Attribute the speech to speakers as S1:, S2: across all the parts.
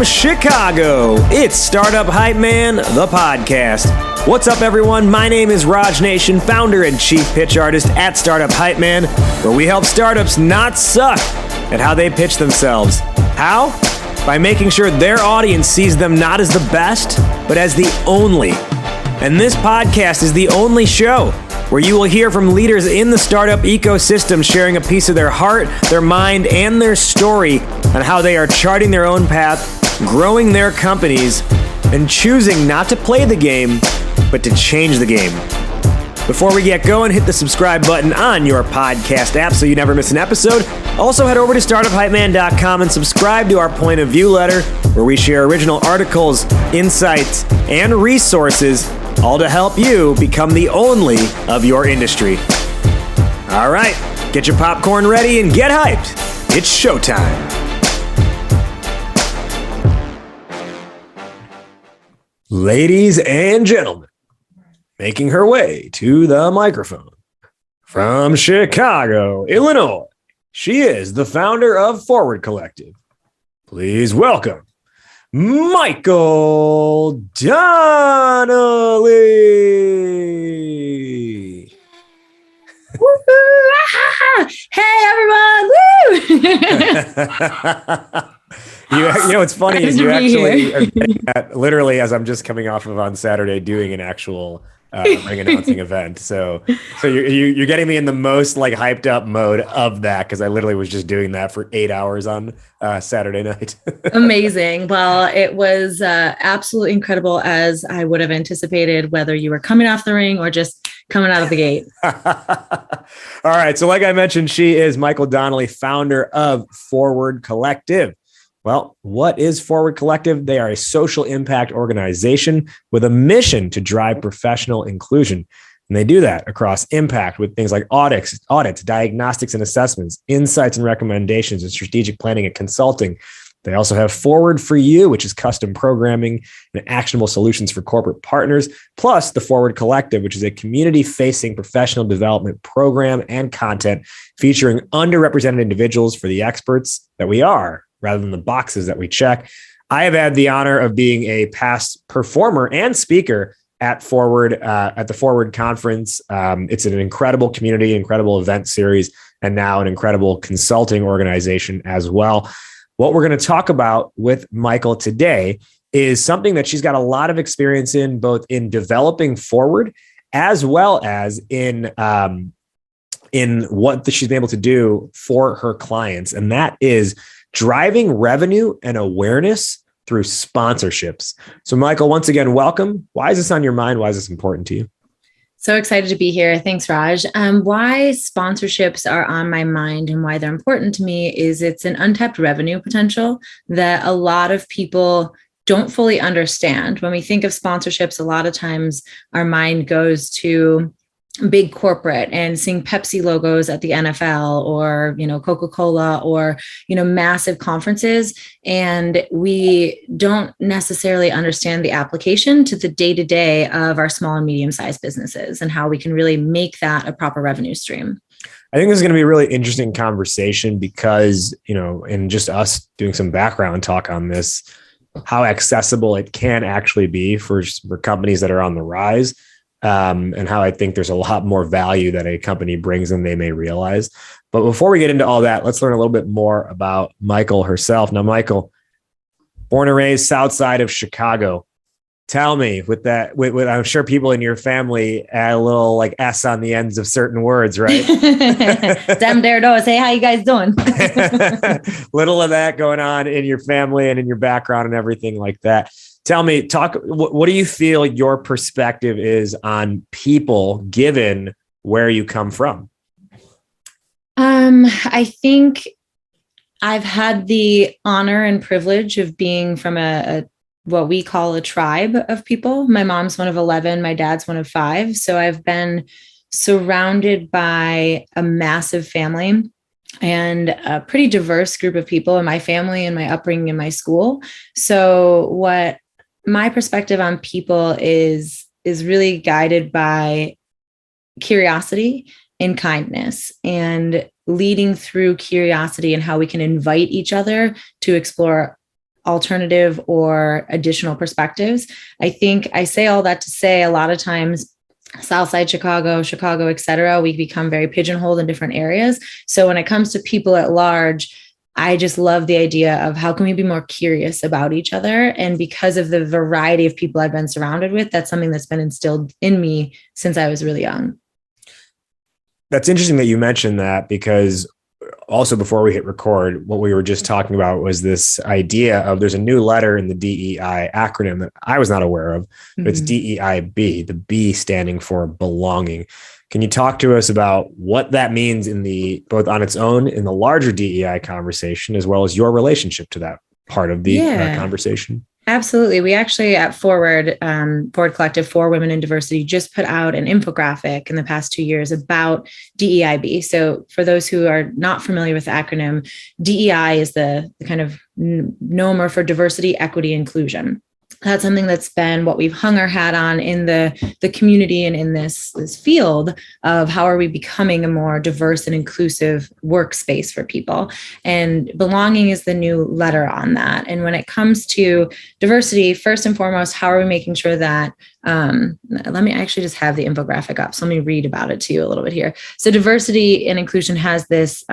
S1: From Chicago, it's Startup Hype Man, the podcast. What's up, everyone? My name is Raj Nation, founder and chief pitch artist at Startup Hype Man, where we help startups not suck at how they pitch themselves. How? By making sure their audience sees them not as the best, but as the only. And this podcast is the only show where you will hear from leaders in the startup ecosystem sharing a piece of their heart, their mind, and their story on how they are charting their own path, growing their companies, and choosing not to play the game, but to change the game. Before we get going, hit the subscribe button on your podcast app so you never miss an episode. Also, head over to startuphypeman.com and subscribe to our Point of View letter, where we share original articles, insights, and resources, all to help you become the only of your industry. All right, get your popcorn ready and get hyped. It's showtime. Ladies and gentlemen, making her way to the microphone from Chicago, Illinois, she is the founder of FWD Collective. Please welcome Michael Donnelly.
S2: Hey, everyone. Woo!
S1: You know what's funny is you actually are getting that literally as I'm just coming off of on Saturday doing an actual ring announcing event. So you're getting me in the most like hyped up mode of that, because I literally was just doing that for 8 hours on Saturday night.
S2: Amazing. Well, it was absolutely incredible, as I would have anticipated, whether you were coming off the ring or just coming out of the gate.
S1: All right. So like I mentioned, she is Michael Donnelly, founder of FWD Collective. Well, what is FWD Collective? They are a social impact organization with a mission to drive professional inclusion. And they do that across impact with things like audits, diagnostics and assessments, insights and recommendations, and strategic planning and consulting. They also have FWD for You, which is custom programming and actionable solutions for corporate partners, plus the FWD Collective, which is a community-facing professional development program and content featuring underrepresented individuals for the experts that we are, rather than the boxes that we check. I have had the honor of being a past performer and speaker at FWD, at the FWD conference. It's an incredible community, incredible event series, and now an incredible consulting organization as well. What we're going to talk about with Michael today is something that she's got a lot of experience in, both in developing FWD as well as in what she's been able to do for her clients. And that is driving revenue and awareness through sponsorships. So Michael, once again, welcome. Why is this on your mind? Why is this important to you?
S2: So excited to be here. Thanks, Raj. Why sponsorships are on my mind and why they're important to me is it's an untapped revenue potential that a lot of people don't fully understand. When we think of sponsorships, a lot of times our mind goes to big corporate and seeing Pepsi logos at the NFL or, Coca-Cola or, massive conferences. And we don't necessarily understand the application to the day-to-day of our small and medium-sized businesses and how we can really make that a proper revenue stream.
S1: I think this is going to be a really interesting conversation because, in just us doing some background talk on this, how accessible it can actually be for companies that are on the rise. And how I think there's a lot more value that a company brings than they may realize. But before we get into all that, let's learn a little bit more about Michael herself. Now, Michael, born and raised south side of Chicago. Tell me, with I'm sure people in your family add a little like S on the ends of certain words, right?
S2: Damn there, no. Say, how you guys doing?
S1: Little of that going on in your family and in your background and everything like that. Tell me, what do you feel your perspective is on people given where you come from?
S2: I think I've had the honor and privilege of being from a what we call a tribe of people. My mom's one of 11, my dad's one of 5. So I've been surrounded by a massive family and a pretty diverse group of people in my family and my upbringing in my school. So what my perspective on people is really guided by curiosity and kindness, and leading through curiosity and how we can invite each other to explore alternative or additional perspectives. I think I say all that to say a lot of times Southside Chicago, et cetera, we become very pigeonholed in different areas. So when it comes to people at large, I just love the idea of how can we be more curious about each other? And because of the variety of people I've been surrounded with, that's something that's been instilled in me since I was really young.
S1: That's interesting that you mentioned that, because also before we hit record, what we were just talking about was this idea of there's a new letter in the DEI acronym that I was not aware of, but it's DEIB, the B standing for belonging. Can you talk to us about what that means in the, both on its own in the larger DEI conversation, as well as your relationship to that part of the conversation?
S2: Absolutely. We actually at Forward Collective for Women in Diversity just put out an infographic in the past 2 years about DEIB. So for those who are not familiar with the acronym, DEI is the kind of NOMER for diversity, equity, inclusion. That's something that's been what we've hung our hat on in the community and in this field of how are we becoming a more diverse and inclusive workspace for people. And belonging is the new letter on that. And when it comes to diversity, first and foremost, how are we making sure that let me actually just have the infographic up. So let me read about it to you a little bit here. So diversity and inclusion has this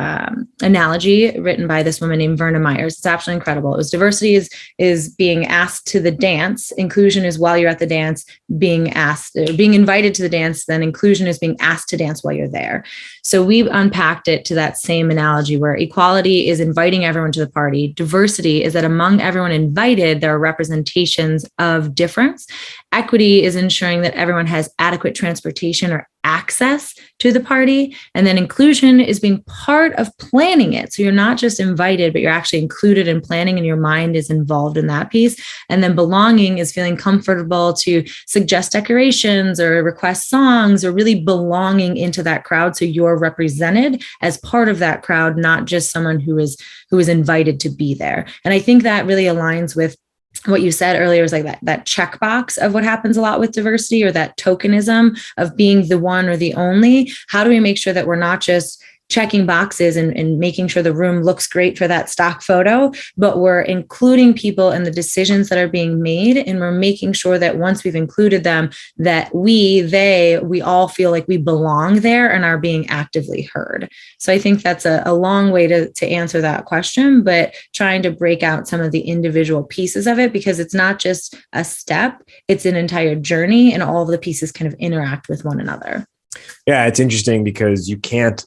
S2: analogy written by this woman named Verna Myers. It's absolutely incredible. It was diversity is being asked to the dance. Inclusion is while you're at the dance being asked or being invited to the dance. Then inclusion is being asked to dance while you're there. So we've unpacked it to that same analogy where equality is inviting everyone to the party. Diversity is that among everyone invited, there are representations of difference. Equity is ensuring that everyone has adequate transportation or access to the party. And then inclusion is being part of planning it. So you're not just invited, but you're actually included in planning and your mind is involved in that piece. And then belonging is feeling comfortable to suggest decorations or request songs or really belonging into that crowd. So you're represented as part of that crowd, not just someone who is invited to be there. And I think that really aligns with what you said earlier, is like that checkbox of what happens a lot with diversity, or that tokenism of being the one or the only. How do we make sure that we're not just checking boxes and making sure the room looks great for that stock photo, but we're including people in the decisions that are being made. And we're making sure that once we've included them, that we all feel like we belong there and are being actively heard. So I think that's a long way to answer that question, but trying to break out some of the individual pieces of it, because it's not just a step, it's an entire journey and all of the pieces kind of interact with one another.
S1: Yeah, it's interesting because you can't,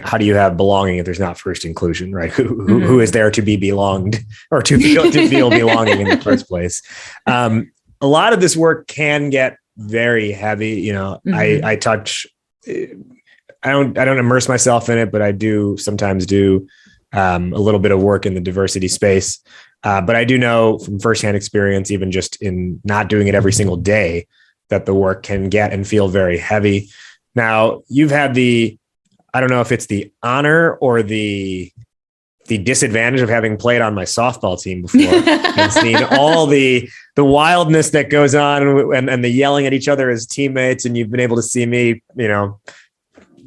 S1: how do you have belonging if there's not first inclusion, right? Who is there to be belonged or to feel belonging in the first place? A lot of this work can get very heavy. I don't immerse myself in it, but I do sometimes do a little bit of work in the diversity space. But I do know from firsthand experience, even just in not doing it every single day, that the work can get and feel very heavy. Now, you've had I don't know if it's the honor or the disadvantage of having played on my softball team before and seen all the wildness that goes on and the yelling at each other as teammates. And you've been able to see me,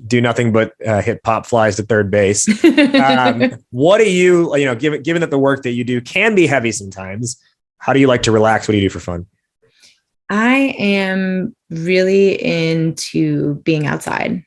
S1: do nothing but hit pop flies to third base. What do you, given that the work that you do can be heavy sometimes, how do you like to relax? What do you do for fun?
S2: I am really into being outside.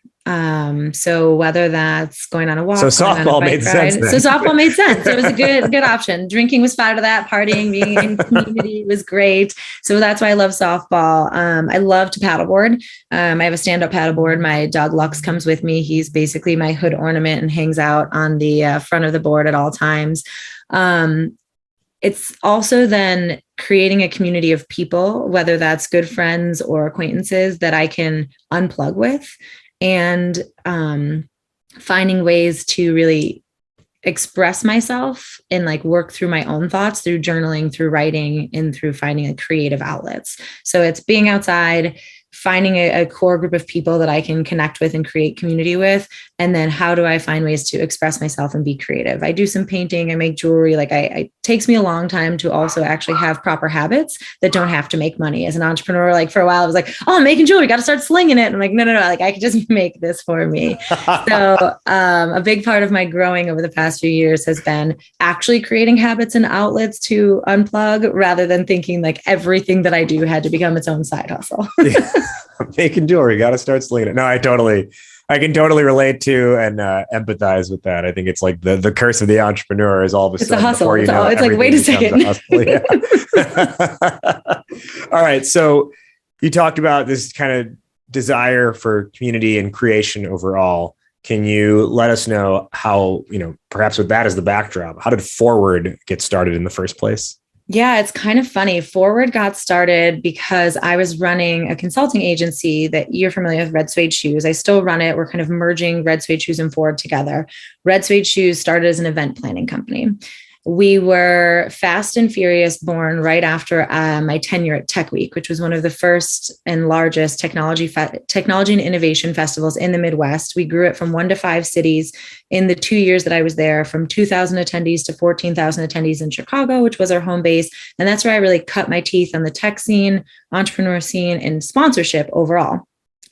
S2: So whether that's going on a walk,
S1: so softball made sense.
S2: So softball made sense. It was a good option. Drinking was part of that. Partying, being in community was great. So that's why I love softball. I love to paddleboard. I have a stand-up paddleboard. My dog Lux comes with me. He's basically my hood ornament and hangs out on the front of the board at all times. It's also then creating a community of people, whether that's good friends or acquaintances that I can unplug with, and finding ways to really express myself and work through my own thoughts through journaling, through writing, and through finding creative outlets. So it's being outside, finding a core group of people that I can connect with and create community with. And then how do I find ways to express myself and be creative? I do some painting, I make jewelry. Like it takes me a long time to also actually have proper habits that don't have to make money. As an entrepreneur, like for a while, I was like, oh, I'm making jewelry, got to start slinging it. And I'm like, no, like I could just make this for me. So a big part of my growing over the past few years has been actually creating habits and outlets to unplug rather than thinking like everything that I do had to become its own side hustle.
S1: Yeah. Making jewelry, got to start slinging it. No, I can totally relate to and empathize with that. I think it's like the curse of the entrepreneur is all of a sudden.
S2: It's a hustle. It's like, wait a second.
S1: All right. So you talked about this kind of desire for community and creation overall. Can you let us know how, perhaps with that as the backdrop, how did Forward get started in the first place?
S2: Yeah, it's kind of funny. Forward got started because I was running a consulting agency that you're familiar with, Red Suede Shoes. I still run it. We're kind of merging Red Suede Shoes and Forward together. Red Suede Shoes started as an event planning company. We were fast and furious born right after my tenure at Tech Week, which was one of the first and largest technology and innovation festivals in the Midwest. We grew it from 1 to 5 cities in the 2 years that I was there, from 2,000 attendees to 14,000 attendees in Chicago, which was our home base. And that's where I really cut my teeth on the tech scene, entrepreneur scene, and sponsorship overall.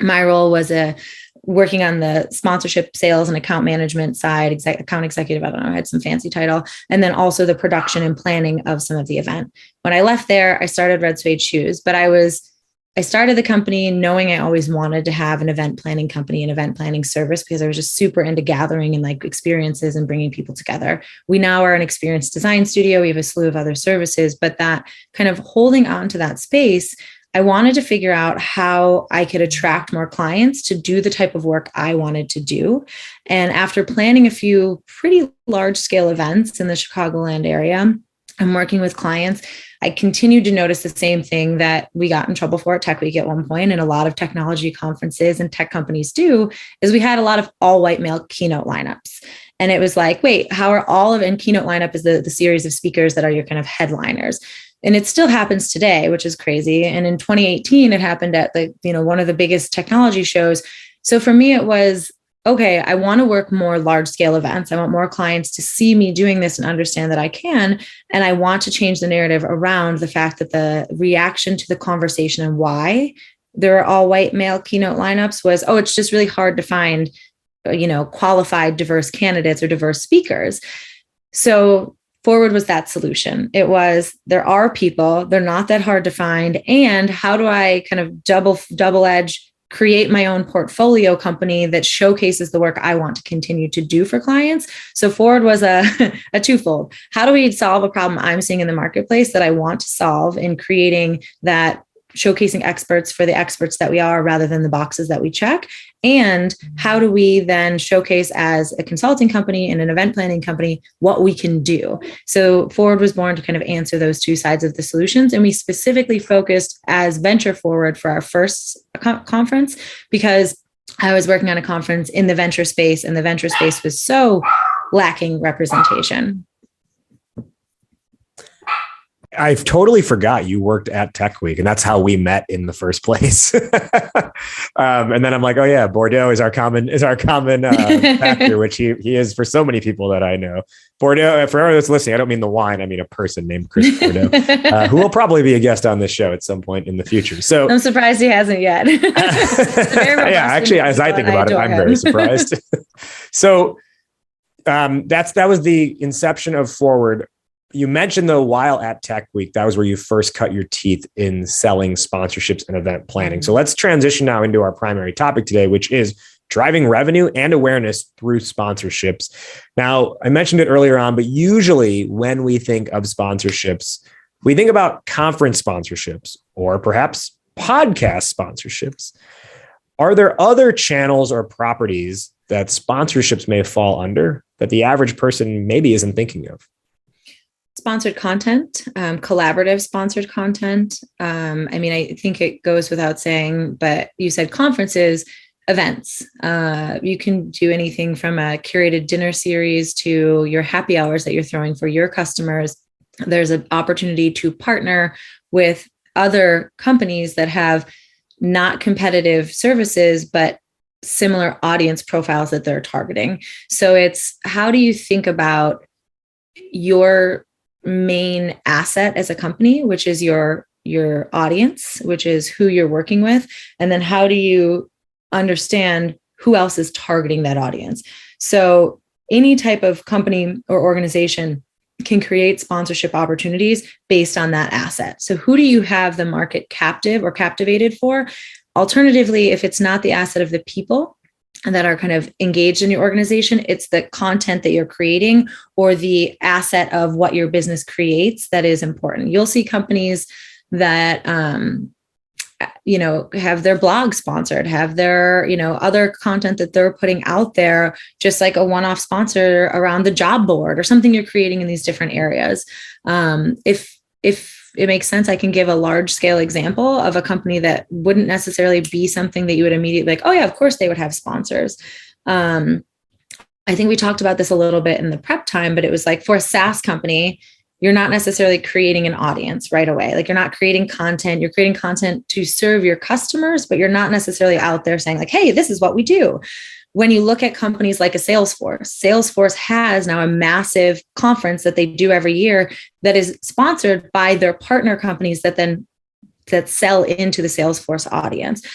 S2: My role was working on the sponsorship, sales, and account management side, account executive, I don't know, I had some fancy title, and then also the production and planning of some of the event. When I left there, I started Red Suede Shoes, but I started the company knowing I always wanted to have an event planning company, an event planning service, because I was just super into gathering and like experiences and bringing people together. We now are an experience design studio. We have a slew of other services, but that kind of holding on to that space, I wanted to figure out how I could attract more clients to do the type of work I wanted to do. And after planning a few pretty large scale events in the Chicagoland area, I'm working with clients. I continued to notice the same thing that we got in trouble for at Tech Week at one point, and a lot of technology conferences and tech companies do, is we had a lot of all white male keynote lineups. And it was like, wait, how are and keynote lineup is the series of speakers that are your kind of headliners. And it still happens today, which is crazy. And in 2018, it happened at one of the biggest technology shows. So for me, it was, okay, I want to work more large scale events. I want more clients to see me doing this and understand that I can. And I want to change the narrative around the fact that the reaction to the conversation and why there are all white male keynote lineups was, oh, it's just really hard to find, qualified, diverse candidates or diverse speakers. So Forward was that solution. It was, there are people, they're not that hard to find. And how do I kind of double edge, create my own portfolio company that showcases the work I want to continue to do for clients? So Forward was a twofold. How do we solve a problem I'm seeing in the marketplace that I want to solve, in creating that, showcasing experts for the experts that we are rather than the boxes that we check? And how do we then showcase as a consulting company and an event planning company what we can do? So Forward was born to kind of answer those two sides of the solutions. And we specifically focused as Venture Forward for our first conference, because I was working on a conference in the venture space, and the venture space was so lacking representation.
S1: I totally forgot you worked at Tech Week, and that's how we met in the first place. And then I'm like, oh yeah, Bordeaux is our common factor, which he is for so many people that I know. Bordeaux, for everyone that's listening, I don't mean the wine, I mean a person named Chris Bordeaux, who will probably be a guest on this show at some point in the future. So
S2: I'm surprised he hasn't yet.
S1: Yeah, actually, as I think about it, I'm very surprised. So that was the inception of Forward. You mentioned, though, while at Tech Week, that was where you first cut your teeth in selling sponsorships and event planning. So let's transition now into our primary topic today, which is driving revenue and awareness through sponsorships. Now, I mentioned it earlier on, but usually when we think of sponsorships, we think about conference sponsorships or perhaps podcast sponsorships. Are there other channels or properties that sponsorships may fall under that the average person maybe isn't thinking of?
S2: Sponsored content, collaborative sponsored content. I think it goes without saying, but you said conferences, events. You can do anything from a curated dinner series to your happy hours that you're throwing for your customers. There's an opportunity to partner with other companies that have not competitive services, but similar audience profiles that they're targeting. So it's, how do you think about your main asset as a company, which is your audience, which is who you're working with, and then how do you understand who else is targeting that audience? So any type of company or organization can create sponsorship opportunities based on that asset. So who do you have the market captive or captivated for? Alternatively, if it's not the asset of the people that are kind of engaged in your organization, it's the content that you're creating or the asset of what your business creates that is important. You'll see companies that, have their blog sponsored, have their, other content that they're putting out there, just like a one-off sponsor around the job board or something you're creating in these different areas. If it makes sense, I can give a large scale example of a company that wouldn't necessarily be something that you would immediately like, oh yeah, of course they would have sponsors. I think we talked about this a little bit in the prep time, but it was like for a SaaS company, you're not necessarily creating an audience right away. Like you're not creating content, you're creating content to serve your customers, but you're not necessarily out there saying like, hey, this is what we do. When you look at companies like a Salesforce has now a massive conference that they do every year that is sponsored by their partner companies that sell into the Salesforce audience.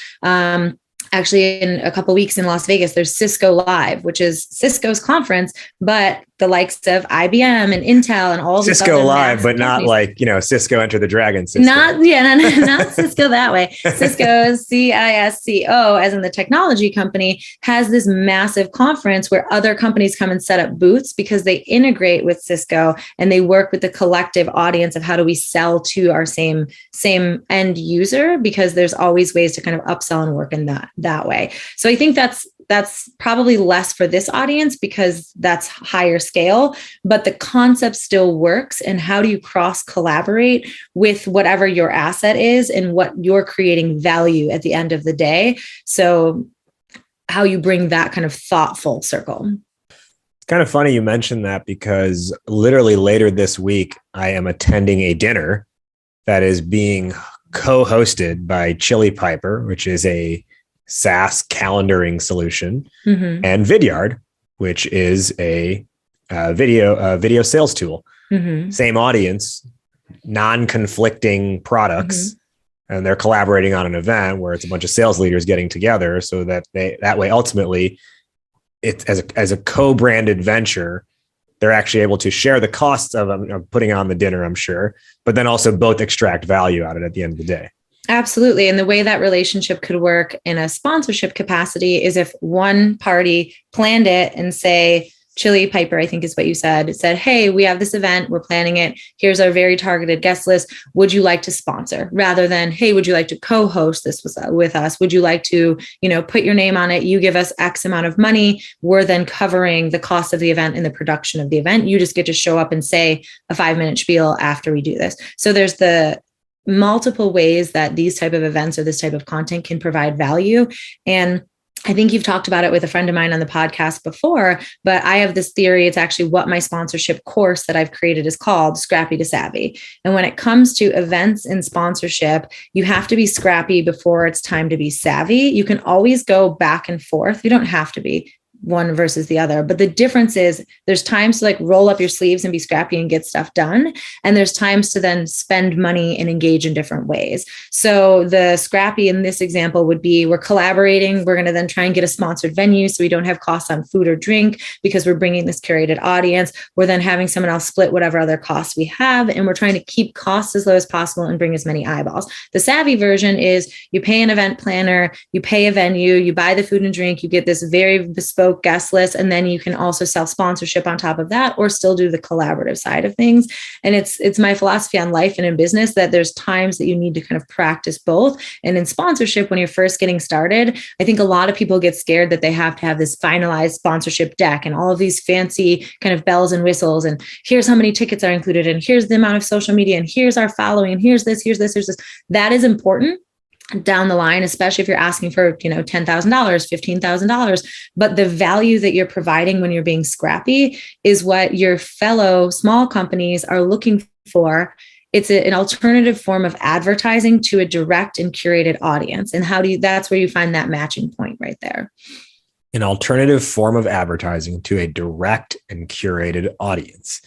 S2: Actually, in a couple of weeks in Las Vegas, there's Cisco Live, which is Cisco's conference, but the likes of IBM and Intel and all these
S1: Cisco Live, but
S2: companies.
S1: Not like, Cisco Enter the Dragon. Cisco.
S2: Not Cisco that way. Cisco, CISCO, as in the technology company, has this massive conference where other companies come and set up booths because they integrate with Cisco and they work with the collective audience of how do we sell to our same end user, because there's always ways to kind of upsell and work in that way. So I think that's probably less for this audience because that's higher scale, but the concept still works. And how do you cross collaborate with whatever your asset is and what you're creating value at the end of the day? So how you bring that kind of thoughtful circle.
S1: It's kind of funny you mentioned that because literally later this week, I am attending a dinner that is being co-hosted by Chili Piper, which is a SaaS calendaring solution, and Vidyard, which is a video sales tool. Same audience, non-conflicting products, and they're collaborating on an event where it's a bunch of sales leaders getting together so that that way ultimately it's as a co-branded venture, they're actually able to share the costs of putting on the dinner, I'm sure, but then also both extract value out of it at the end of the day.
S2: Absolutely. And the way that relationship could work in a sponsorship capacity is if one party planned it and say, Chili Piper, I think is what you said. It said, hey, we have this event, we're planning it. Here's our very targeted guest list. Would you like to sponsor? Rather than, hey, would you like to co-host this with us? Would you like to, put your name on it? You give us X amount of money. We're then covering the cost of the event and the production of the event. You just get to show up and say a 5-minute spiel after we do this. So there's the multiple ways that these type of events or this type of content can provide value. And I think you've talked about it with a friend of mine on the podcast before, but I have this theory. It's actually what my sponsorship course that I've created is called, Scrappy to Savvy. And when it comes to events and sponsorship, you have to be scrappy before it's time to be savvy. You can always go back and forth. You don't have to be one versus the other. But the difference is there's times to like roll up your sleeves and be scrappy and get stuff done. And there's times to then spend money and engage in different ways. So the scrappy in this example would be we're collaborating. We're going to then try and get a sponsored venue so we don't have costs on food or drink because we're bringing this curated audience. We're then having someone else split whatever other costs we have. And we're trying to keep costs as low as possible and bring as many eyeballs. The savvy version is you pay an event planner, you pay a venue, you buy the food and drink, you get this very bespoke guest list, and then you can also sell sponsorship on top of that or still do the collaborative side of things. And it's my philosophy on life and in business that there's times that you need to kind of practice both. And in sponsorship, when you're first getting started, I think a lot of people get scared that they have to have this finalized sponsorship deck and all of these fancy kind of bells and whistles. And here's how many tickets are included. And here's the amount of social media. And here's our following. And here's this, here's this, here's this. That is important down the line, especially if you're asking for, $10,000, $15,000. But the value that you're providing when you're being scrappy is what your fellow small companies are looking for it's an alternative form of advertising to a direct and curated audience. And that's where you find that matching point right there.
S1: An alternative form of advertising to a direct and curated audience.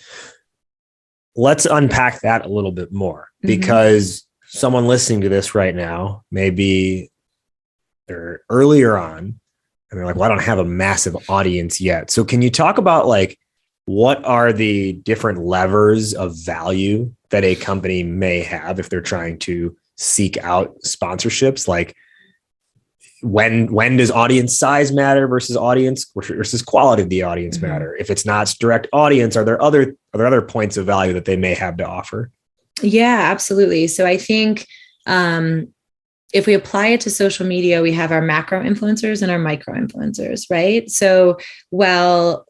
S1: Let's unpack that a little bit more, because someone listening to this right now, maybe they're earlier on and they're like, well, I don't have a massive audience yet. So can you talk about like, what are the different levers of value that a company may have if they're trying to seek out sponsorships? Like when does audience size matter versus quality of the audience matter? If it's not direct audience, are there other points of value that they may have to offer?
S2: Yeah, absolutely. So I think if we apply it to social media, we have our macro influencers and our micro influencers, right? So, well,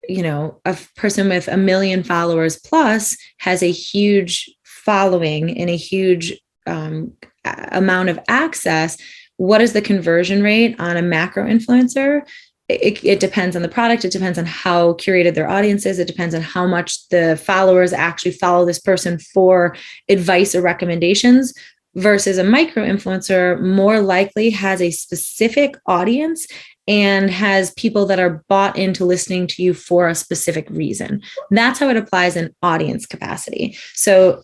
S2: a person with 1 million followers plus has a huge following and a huge amount of access. What is the conversion rate on a macro influencer? It depends on the product. It depends on how curated their audience is. It depends on how much the followers actually follow this person for advice or recommendations. Versus a micro influencer more likely has a specific audience and has people that are bought into listening to you for a specific reason. That's how it applies in audience capacity. So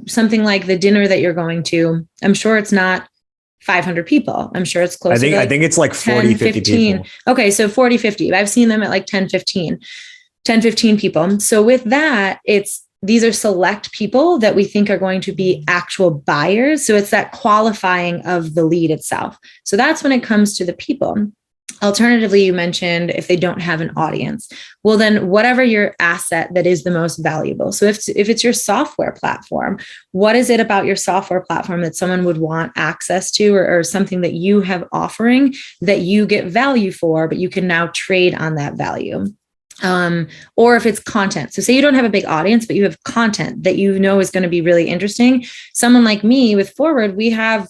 S2: something like the dinner that you're going to, I'm sure it's not 500 people. I'm sure it's closer to
S1: I think it's like 40, 10, 50 people.
S2: Okay, so 40, 50. I've seen them at like 10, 15 people. So with that, these are select people that we think are going to be actual buyers. So it's that qualifying of the lead itself. So that's when it comes to the people. Alternatively, you mentioned if they don't have an audience, well, then whatever your asset that is the most valuable. So if it's your software platform, what is it about your software platform that someone would want access to, or something that you have offering that you get value for, but you can now trade on that value? Or if it's content. So say you don't have a big audience, but you have content that is going to be really interesting. Someone like me with Forward, we have,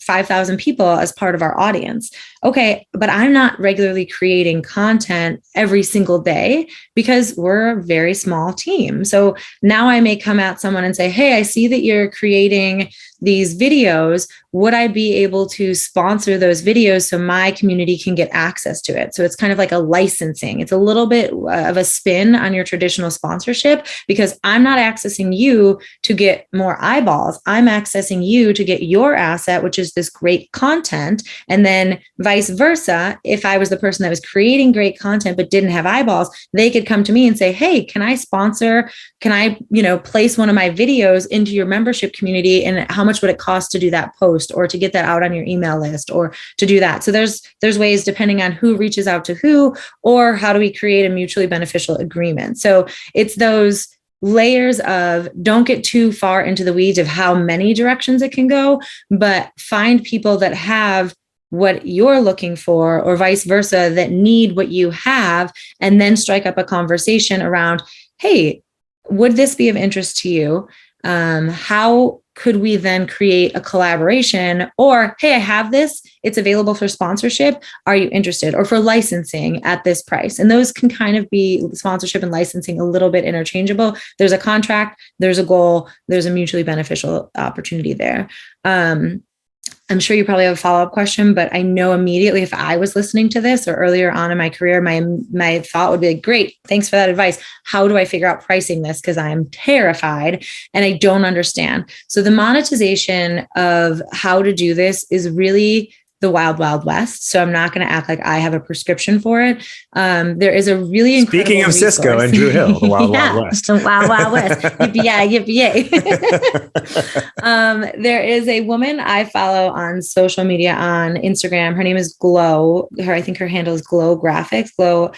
S2: 5,000 people as part of our audience. Okay, but I'm not regularly creating content every single day because we're a very small team. So now I may come at someone and say, hey, I see that you're creating these videos. Would I be able to sponsor those videos so my community can get access to it? So it's kind of like a licensing. It's a little bit of a spin on your traditional sponsorship, because I'm not accessing you to get more eyeballs. I'm accessing you to get your asset, which is this great content. And then vice versa, if I was the person that was creating great content but didn't have eyeballs, they could come to me and say, hey, can I sponsor? Can I, place one of my videos into your membership community? And how much would it cost to do that post, or to get that out on your email list, or to do that? So there's ways depending on who reaches out to who, or how do we create a mutually beneficial agreement. So it's those layers of, don't get too far into the weeds of how many directions it can go, but find people that have what you're looking for, or vice versa, that need what you have, and then strike up a conversation around, hey, would this be of interest to you? How could we then create a collaboration? Or, hey, I have this, it's available for sponsorship. Are you interested? Or for licensing at this price? And those can kind of be, sponsorship and licensing, a little bit interchangeable. There's a contract, there's a goal, there's a mutually beneficial opportunity there. I'm sure you probably have a follow-up question, but I know immediately if I was listening to this or earlier on in my career, my thought would be like, great, thanks for that advice. How do I figure out pricing this? Because I'm terrified and I don't understand. So the monetization of how to do this is really the wild, wild west. So I'm not going to act like I have a prescription for it. There is a really incredible
S1: Speaking of resource. Cisco and Drew Hill, the wild, wild west.
S2: The wild, wild west. Yippee-yay. There is a woman I follow on social media on Instagram. Her name is Glow. I think her handle is Glow Graphics. Glow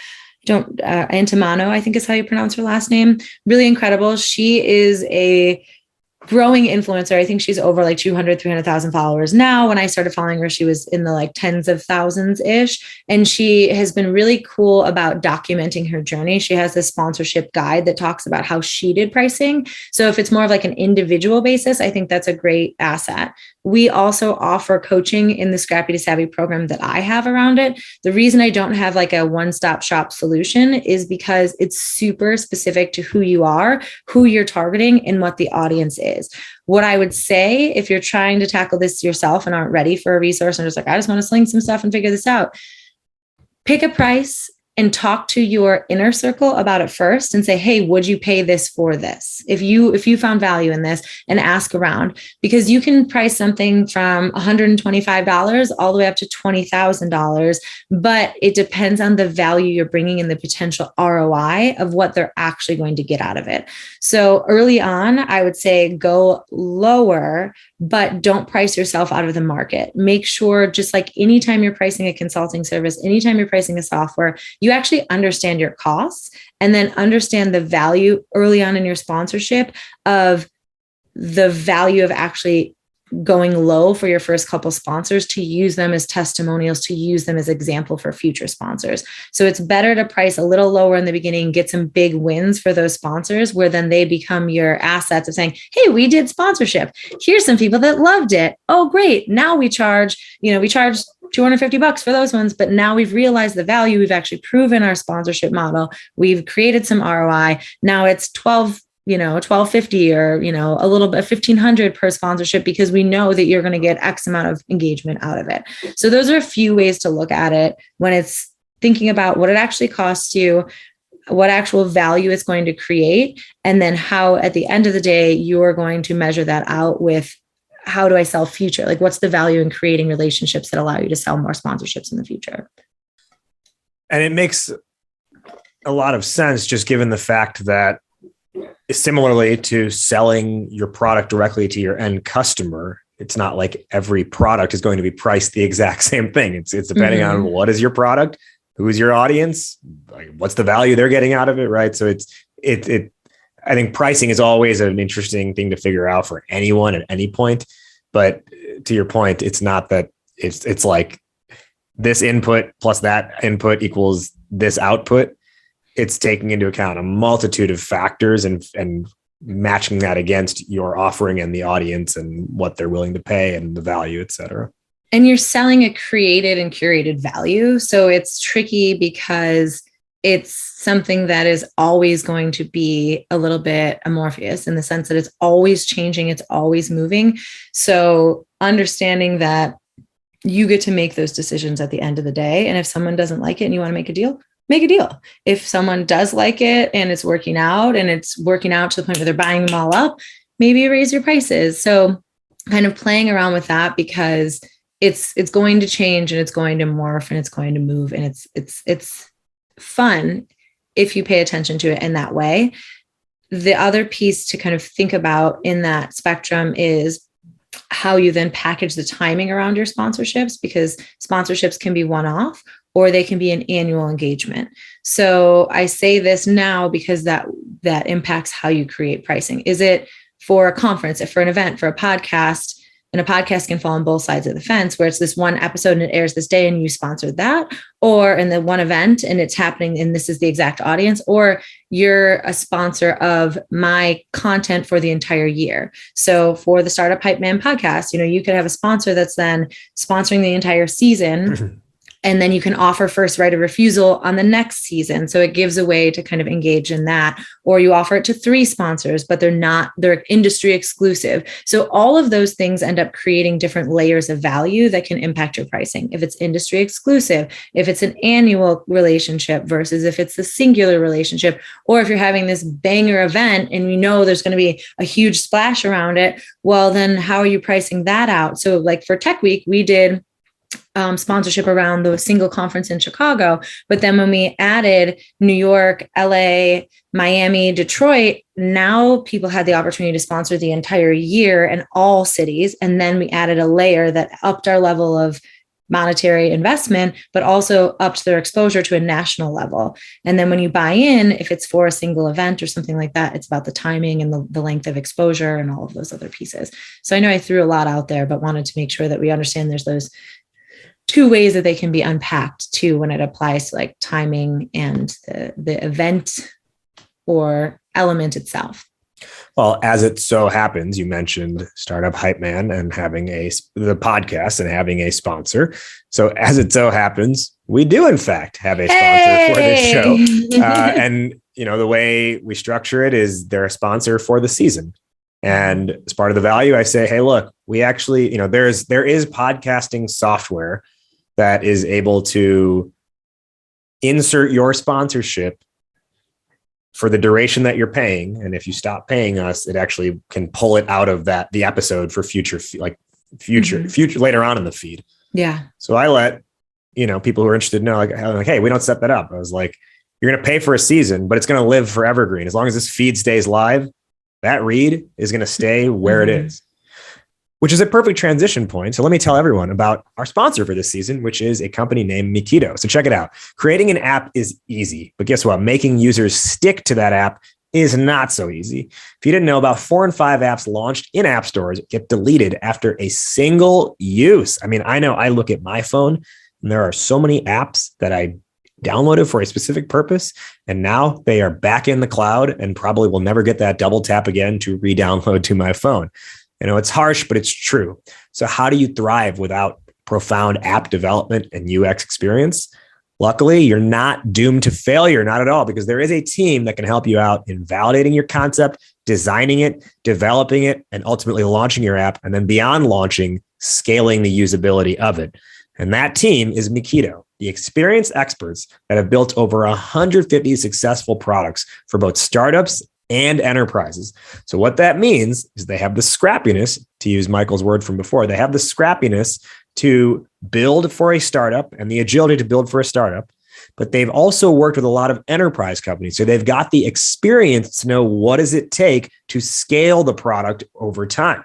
S2: Antimano, I think is how you pronounce her last name. Really incredible. She is a growing influencer. I think she's over like 200, 300,000 followers now. When I started following her, she was in the like tens of thousands ish. And she has been really cool about documenting her journey. She has this sponsorship guide that talks about how she did pricing. So if it's more of like an individual basis, I think that's a great asset. We also offer coaching in the Scrappy to Savvy program that I have around it. The reason I don't have like a one-stop shop solution is because it's super specific to who you are, who you're targeting, and what the audience is. What I would say, if you're trying to tackle this yourself and aren't ready for a resource and just like, I just want to sling some stuff and figure this out, pick a price and talk to your inner circle about it first and say, hey, would you pay this for this? If you found value in this, and ask around, because you can price something from $125 all the way up to $20,000, but it depends on the value you're bringing and the potential ROI of what they're actually going to get out of it. So early on, I would say go lower, but don't price yourself out of the market. Make sure, just like anytime you're pricing a consulting service, anytime you're pricing a software, you actually understand your costs and then understand the value early on in your sponsorship of the value of actually going low for your first couple sponsors, to use them as testimonials, to use them as example for future sponsors. So it's better to price a little lower in the beginning, get some big wins for those sponsors, where then they become your assets of saying, hey, we did sponsorship. Here's some people that loved it. Oh, great. Now we charge $250 for those ones, but now we've realized the value. We've actually proven our sponsorship model. We've created some ROI. Now it's $1,250 or, a little bit, $1,500 per sponsorship, because we know that you're going to get X amount of engagement out of it. So those are a few ways to look at it when it's thinking about what it actually costs you, what actual value it's going to create, and then how at the end of the day, you're going to measure that out with, how do I sell future? Like, what's the value in creating relationships that allow you to sell more sponsorships in the future?
S1: And it makes a lot of sense, just given the fact that, similarly to selling your product directly to your end customer, it's not like every product is going to be priced the exact same thing. It's depending on what is your product, who's your audience, like what's the value they're getting out of it, right? So I think pricing is always an interesting thing to figure out for anyone at any point. But to your point, it's not that it's like this input plus that input equals this output. It's taking into account a multitude of factors and matching that against your offering and the audience and what they're willing to pay and the value, et cetera.
S2: And you're selling a created and curated value. So it's tricky because it's something that is always going to be a little bit amorphous in the sense that it's always changing, it's always moving. So understanding that you get to make those decisions at the end of the day. And if someone doesn't like it and you want to make a deal, make a deal. If someone does like it and it's working out to the point where they're buying them all up, maybe raise your prices. So kind of playing around with that, because it's going to change and it's going to morph and it's going to move, and it's fun if you pay attention to it in that way. The other piece to kind of think about in that spectrum is how you then package the timing around your sponsorships, because sponsorships can be one-off or they can be an annual engagement. So I say this now because that impacts how you create pricing. Is it for a conference, for an event, for a podcast? And a podcast can fall on both sides of the fence, where it's this one episode and it airs this day and you sponsored that, or in the one event and it's happening and this is the exact audience, or you're a sponsor of my content for the entire year. So for the Startup Hype Man podcast, you could have a sponsor that's then sponsoring the entire season. And then you can offer first right of refusal on the next season. So it gives a way to kind of engage in that. Or you offer it to 3 sponsors, but they're industry exclusive. So all of those things end up creating different layers of value that can impact your pricing. If it's industry exclusive, if it's an annual relationship versus if it's the singular relationship, or if you're having this banger event and there's going to be a huge splash around it, well, then how are you pricing that out? So like for Tech Week, we did sponsorship around the single conference in Chicago. But then when we added New York, LA, Miami, Detroit, now people had the opportunity to sponsor the entire year in all cities. And then we added a layer that upped our level of monetary investment, but also upped their exposure to a national level. And then when you buy in, if it's for a single event or something like that, it's about the timing and the length of exposure and all of those other pieces. So I know I threw a lot out there, but wanted to make sure that we understand there's those 2 ways that they can be unpacked too when it applies to like timing and the event or element itself.
S1: Well, as it so happens, you mentioned Startup Hype Man and having the podcast and having a sponsor. So as it so happens, we do in fact have a sponsor for this show. And the way we structure it is they're a sponsor for the season. And as part of the value, I say, hey, look, we actually, there is podcasting software that is able to insert your sponsorship for the duration that you're paying. And if you stop paying us, it actually can pull it out of the episode for future later on in the feed.
S2: Yeah.
S1: So I let, people who are interested know, like, hey, we don't set that up. I was like, you're going to pay for a season, but it's going to live for evergreen. As long as this feed stays live, that read is going to stay where it is, which is a perfect transition point. So let me tell everyone about our sponsor for this season, which is a company named Mikito. So check it out. Creating an app is easy, but guess what? Making users stick to that app is not so easy. If you didn't know, about 4 in 5 apps launched in app stores get deleted after a single use. I mean, I know I look at my phone and there are so many apps that I downloaded for a specific purpose, and now they are back in the cloud and probably will never get that double tap again to re-download to my phone. It's harsh, but it's true. So how do you thrive without profound app development and UX experience? Luckily, you're not doomed to failure, not at all, because there is a team that can help you out in validating your concept, designing it, developing it, and ultimately launching your app. And then beyond launching, scaling the usability of it. And that team is Mikito, the experienced experts that have built over 150 successful products for both startups and enterprises. So what that means is they have the scrappiness, to use Michael's word from before, they have the scrappiness to build for a startup and the agility to build for a startup, but they've also worked with a lot of enterprise companies. So they've got the experience to know what does it take to scale the product over time.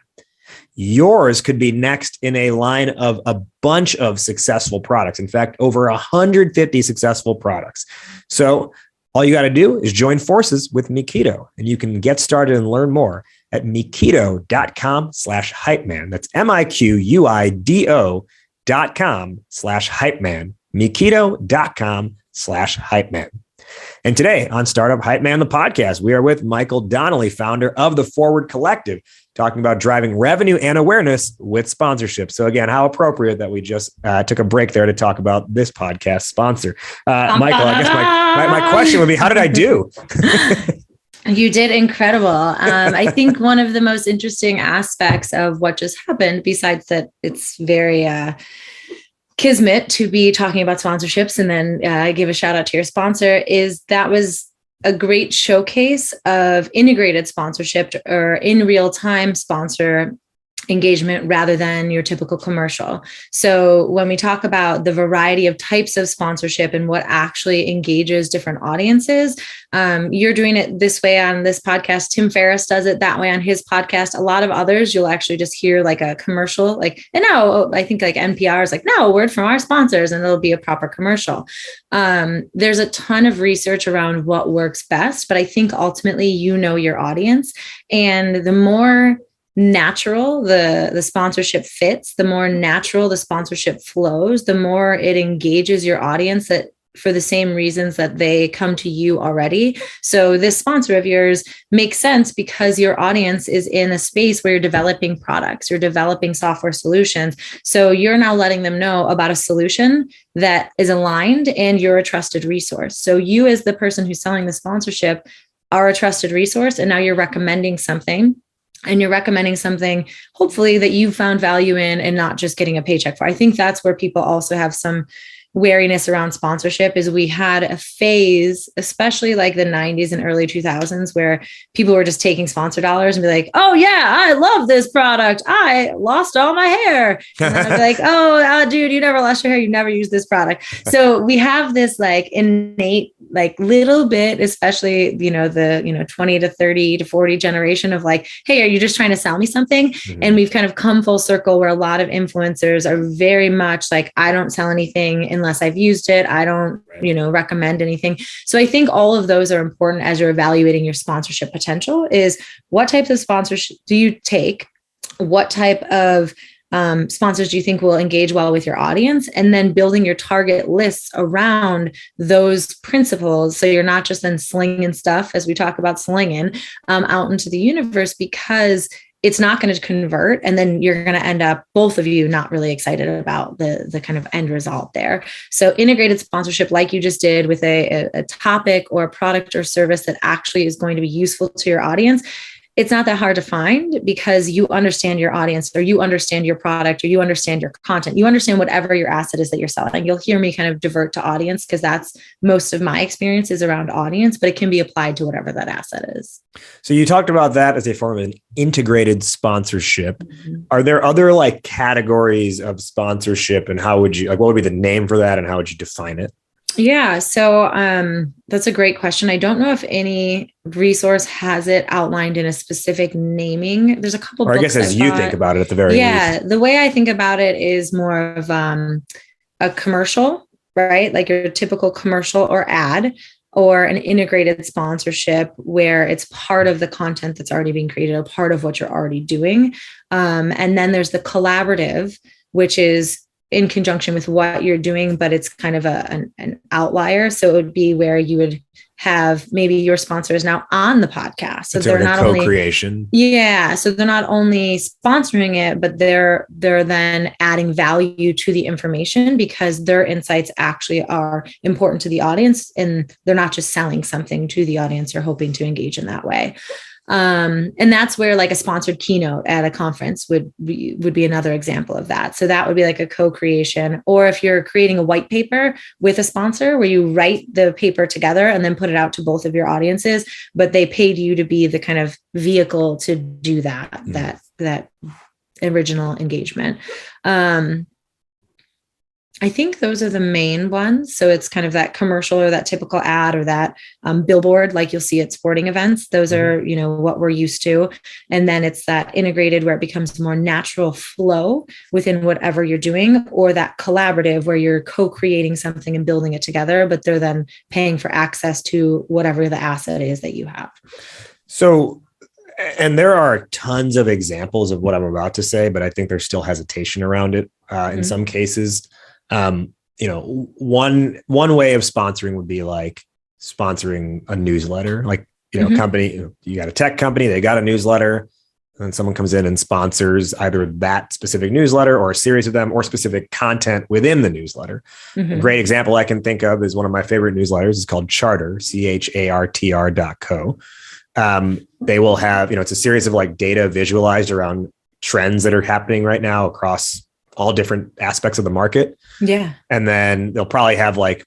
S1: Yours could be next in a line of a bunch of successful products. In fact, over 150 successful products. So all you got to do is join forces with Mikito, and you can get started and learn more at mikito.com/hypeman. That's MIQUIDO.com/hypeman. Mikito.com/hypeman. And today on Startup Hype Man, the podcast, we are with Michael Donnelly, founder of the FWD Collective, talking about driving revenue and awareness with sponsorship. So again, how appropriate that we just took a break there to talk about this podcast sponsor. Michael, I guess my question would be, how did I do?
S2: You did incredible. I think one of the most interesting aspects of what just happened, besides that it's very kismet to be talking about sponsorships and then give a shout out to your sponsor, is that was a great showcase of integrated sponsorship or in real time sponsor engagement rather than your typical commercial. So when we talk about the variety of types of sponsorship and what actually engages different audiences, you're doing it this way on this podcast. Tim Ferriss does it that way on his podcast. A lot of others, you'll actually just hear like a commercial, like, and now I think like NPR is like, no, a word from our sponsors, and it'll be a proper commercial. There's a ton of research around what works best, but I think ultimately, your audience, and the more natural the sponsorship fits, the more natural the sponsorship flows, the more it engages your audience that for the same reasons that they come to you already. So this sponsor of yours makes sense because your audience is in a space where you're developing products, you're developing software solutions. So you're now letting them know about a solution that is aligned and you're a trusted resource. So you as the person who's selling the sponsorship are a trusted resource. And now you're recommending something. And you're recommending something, hopefully, that you found value in and not just getting a paycheck for. I think that's where people also have some wariness around sponsorship, is we had a phase, especially like the 90s and early 2000s, where people were just taking sponsor dollars and be like, oh yeah, I love this product. I lost all my hair. And then I'd be like, oh, dude, you never lost your hair. You never used this product. So we have this like innate, like little bit, especially, the 20 to 30 to 40 generation of like, hey, are you just trying to sell me something? Mm-hmm. And we've kind of come full circle where a lot of influencers are very much like, I don't sell anything unless I've used it. I don't, recommend anything. So I think all of those are important as you're evaluating your sponsorship potential, is what types of sponsorship do you take? What type of sponsors do you think will engage well with your audience? And then building your target lists around those principles. So you're not just then slinging stuff, as we talk about slinging, out into the universe, because it's not going to convert. And then you're going to end up, both of you, not really excited about the kind of end result there. So integrated sponsorship, like you just did with a topic or a product or service that actually is going to be useful to your audience, it's not that hard to find, because you understand your audience, or you understand your product, or you understand your content, you understand whatever your asset is that you're selling. You'll hear me kind of divert to audience, because that's most of my experience is around audience, but it can be applied to whatever that asset is.
S1: So you talked about that as a form of an integrated sponsorship.
S2: Mm-hmm.
S1: Are there other like categories of sponsorship, and how would you, like, what would be the name for that, and how would you define it?
S2: Yeah. So that's a great question. I don't know if any resource has it outlined in a specific naming. There's a couple
S1: Or I
S2: books
S1: guess as you think about it at the very least.
S2: Yeah. The way I think about it is more of a commercial, right? Like your typical commercial or ad, or an integrated sponsorship where it's part of the content that's already being created, a part of what you're already doing. And then there's the collaborative, which is in conjunction with what you're doing, but it's kind of an outlier. So it would be where you would have maybe your sponsor is now on the podcast. So they're not only
S1: co-creation.
S2: Yeah. So they're not only sponsoring it, but they're then adding value to the information, because their insights actually are important to the audience, and they're not just selling something to the audience or hoping to engage in that way. And that's where like a sponsored keynote at a conference would be another example of that. So that would be like a co-creation. Or if you're creating a white paper with a sponsor, where you write the paper together and then put it out to both of your audiences, but they paid you to be the kind of vehicle to do that original engagement. I think those are the main ones. So it's kind of that commercial, or that typical ad, or that billboard, like you'll see at sporting events. Those are, what we're used to. And then it's that integrated, where it becomes more natural flow within whatever you're doing, or that collaborative, where you're co-creating something and building it together, but they're then paying for access to whatever the asset is that you have. So,
S1: and there are tons of examples of what I'm about to say, but I think there's still hesitation around it in some cases. One way of sponsoring would be like sponsoring a newsletter, like, company, you got a tech company, they got a newsletter, and someone comes in and sponsors either that specific newsletter or a series of them, or specific content within the newsletter. A great example I can think of is one of my favorite newsletters. It's called Charter, CHARTR.co. They will have, it's a series of like data visualized around trends that are happening right now across all different aspects of the market.
S2: Yeah.
S1: And then they'll probably have like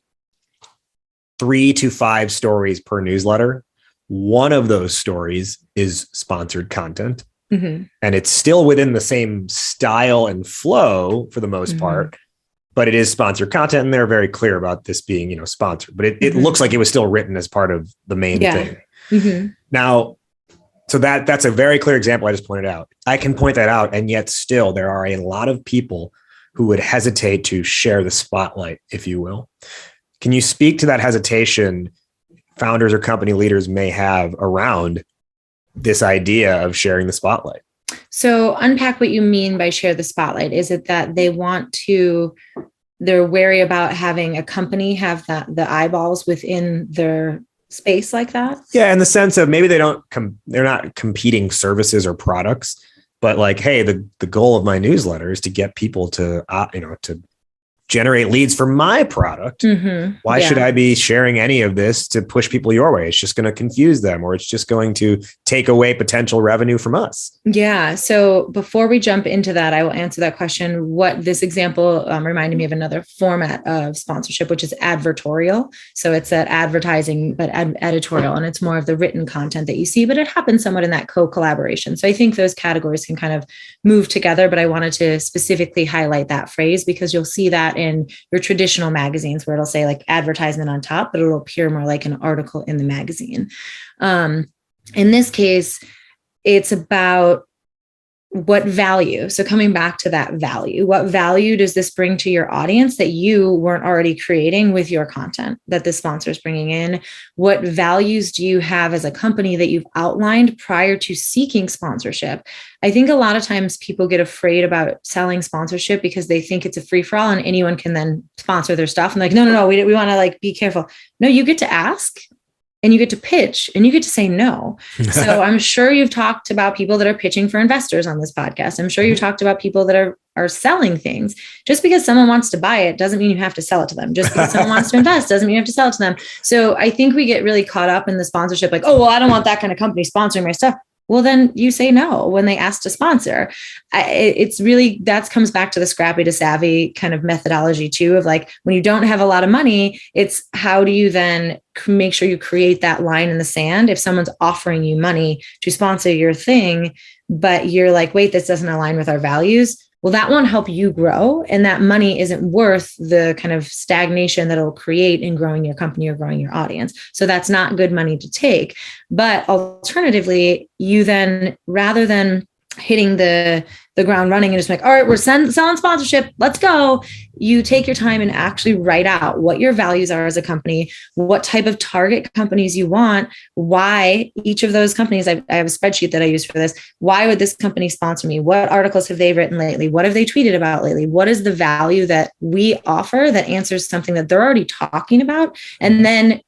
S1: 3 to 5 stories per newsletter. One of those stories is sponsored content. And it's still within the same style and flow for the most part, but it is sponsored content. And they're very clear about this being, sponsored, but it looks like it was still written as part of the main thing. Now, so that's a very clear example I just pointed out. I can point that out, and yet still there are a lot of people who would hesitate to share the spotlight, if you will. Can you speak to that hesitation founders or company leaders may have around this idea of sharing the spotlight?
S2: So unpack what you mean by share the spotlight. Is it that they're wary about having a company have the eyeballs within their space like that?
S1: Yeah, in the sense of maybe they're not competing services or products, but like, hey, the goal of my newsletter is to get people to to generate leads for my product. Why should I be sharing any of this to push people your way? It's just going to confuse them, or it's just going to take away potential revenue from us.
S2: Yeah. So before we jump into that, I will answer that question. What this example reminded me of another format of sponsorship, which is advertorial. So it's that advertising, but editorial, and it's more of the written content that you see, but it happens somewhat in that co-collaboration. So I think those categories can kind of move together, but I wanted to specifically highlight that phrase because you'll see that in your traditional magazines where it'll say like advertisement on top, but it'll appear more like an article in the magazine. In this case, it's about what value? So coming back to that value, what value does this bring to your audience that you weren't already creating with your content that the sponsor is bringing in? What values do you have as a company that you've outlined prior to seeking sponsorship? I think a lot of times people get afraid about selling sponsorship because they think it's a free for all and anyone can then sponsor their stuff. And like, no, we want to like be careful. No, you get to ask. And you get to pitch and you get to say no. So I'm sure you've talked about people that are pitching for investors on this podcast. I'm sure you've talked about people that are selling things. Just because someone wants to buy it doesn't mean you have to sell it to them. Just because someone wants to invest doesn't mean you have to sell it to them. So I think we get really caught up in the sponsorship, like, oh, well, I don't want that kind of company sponsoring my stuff. Well, then you say no when they ask to sponsor. It's really, that comes back to the scrappy to savvy kind of methodology too, of like, when you don't have a lot of money, it's how do you then make sure you create that line in the sand? If someone's offering you money to sponsor your thing, but you're like, wait, this doesn't align with our values. Well, that won't help you grow. And that money isn't worth the kind of stagnation that it'll create in growing your company or growing your audience. So that's not good money to take. But alternatively, you then, rather than hitting the ground running and just like, all right, we're selling sponsorship, let's go. You take your time and actually write out what your values are as a company, what type of target companies you want, why each of those companies, I have a spreadsheet that I use for this. Why would this company sponsor me? What articles have they written lately? What have they tweeted about lately? What is the value that we offer that answers something that they're already talking about? And then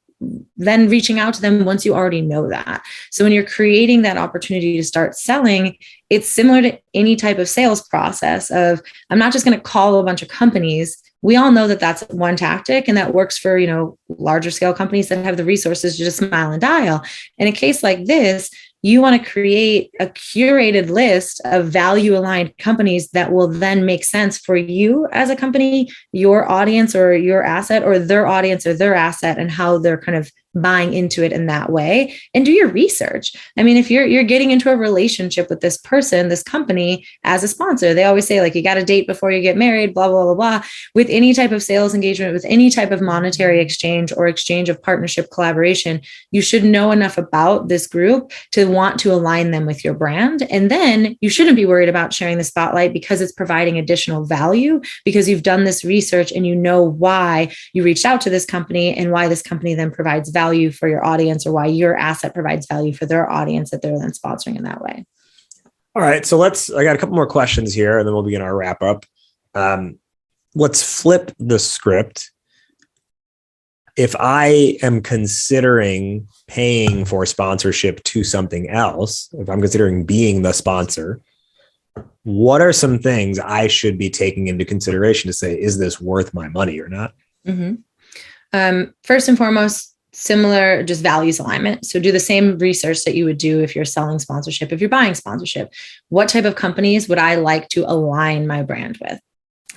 S2: reaching out to them once you already know that. So when you're creating that opportunity to start selling, it's similar to any type of sales process of, I'm not just going to call a bunch of companies. We all know that that's one tactic and that works for, larger scale companies that have the resources to just smile and dial. In a case like this, you want to create a curated list of value aligned companies that will then make sense for you as a company, your audience or your asset, or their audience or their asset, and how they're kind of buying into it in that way. And do your research. I mean, if you're getting into a relationship with this person, this company as a sponsor, they always say like, you got to date before you get married, blah, blah, blah, blah. With any type of sales engagement, with any type of monetary exchange or exchange of partnership collaboration, you should know enough about this group to want to align them with your brand. And then you shouldn't be worried about sharing the spotlight because it's providing additional value, because you've done this research and you know why you reached out to this company and why this company then provides value for your audience, or why your asset provides value for their audience that they're then sponsoring in that way.
S1: All right. So I got a couple more questions here and then we'll begin our wrap up. Let's flip the script. If I am considering paying for sponsorship to something else, if I'm considering being the sponsor, what are some things I should be taking into consideration to say, is this worth my money or not?
S2: Mm-hmm. First and foremost, similar, just values alignment. So do the same research that you would do if you're selling sponsorship, if you're buying sponsorship. What type of companies would I like to align my brand with?